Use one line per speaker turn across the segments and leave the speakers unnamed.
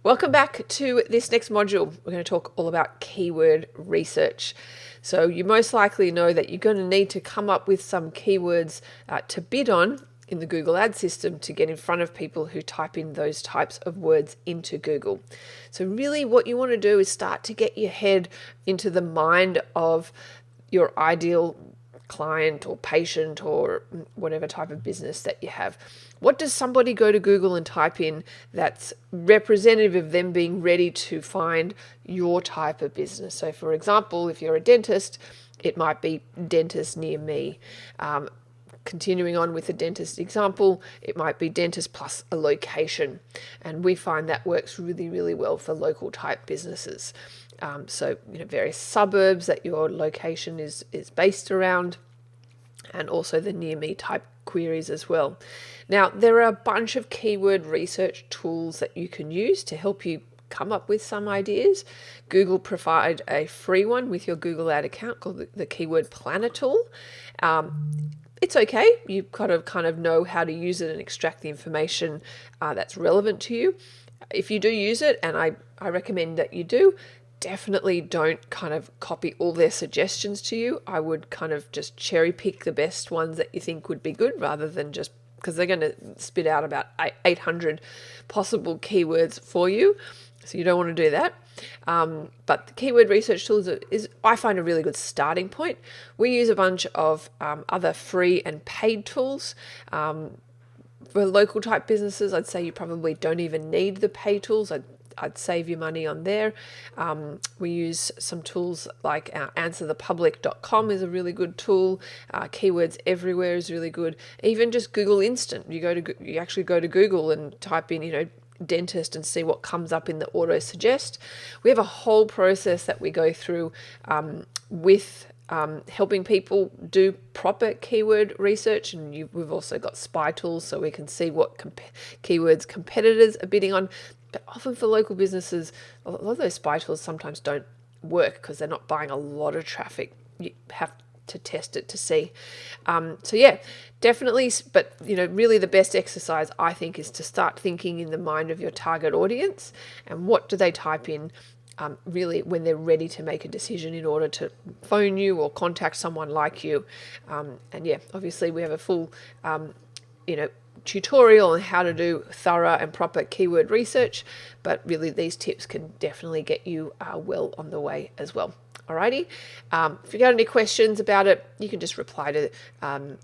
Welcome back to this next module. We're going to talk all about keyword research. So you most likely know that you're going to need to come up with some keywords to bid on in the Google ad system to get in front of people who type in those types of words into Google. So really what you want to do is start to get your head into the mind of your ideal client or patient or whatever type of business that you have. What does somebody go to Google and type in that's representative of them being ready to find your type of business? So for example, if you're a dentist, it might be dentist near me. Continuing on with the dentist example, it might be dentist plus a location. And we find that works really, really well for local type businesses. So, various suburbs that your location is based around, and also the near me type queries as well. Now, there are a bunch of keyword research tools that you can use to help you come up with some ideas. Google provide a free one with your Google ad account called the Keyword Planner tool. It's okay. You've got to kind of know how to use it and extract the information that's relevant to you. If you do use it, and I recommend that you do, definitely don't kind of copy all their suggestions to you. I would kind of just cherry pick the best ones that you think would be good, rather than just, because they're going to spit out about 800 possible keywords for you. So you don't want to do that. But the keyword research tools is I find a really good starting point. We use a bunch of other free and paid tools. For local type businesses, I'd say you probably don't even need the pay tools. I'd save you money on there. We use some tools like answerthepublic.com is a really good tool. Keywords Everywhere is really good. Even just Google Instant. You actually go to Google and type in, dentist, and see what comes up in the auto suggest. We have a whole process that we go through with helping people do proper keyword research, and we've also got spy tools so we can see what keywords competitors are bidding on. But often for local businesses, a lot of those spy tools sometimes don't work because they're not buying a lot of traffic. You have to test it to see. So yeah, definitely. But really the best exercise I think is to start thinking in the mind of your target audience and what do they type in really when they're ready to make a decision in order to phone you or contact someone like you. And yeah, obviously we have a full, tutorial on how to do thorough and proper keyword research, but really these tips can definitely get you well on the way as well. Alrighty, if you got any questions about it, you can just reply to an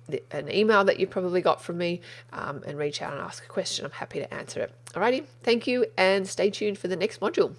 email that you probably got from me and reach out and ask a question. I'm happy to answer it. Alrighty, thank you and stay tuned for the next module.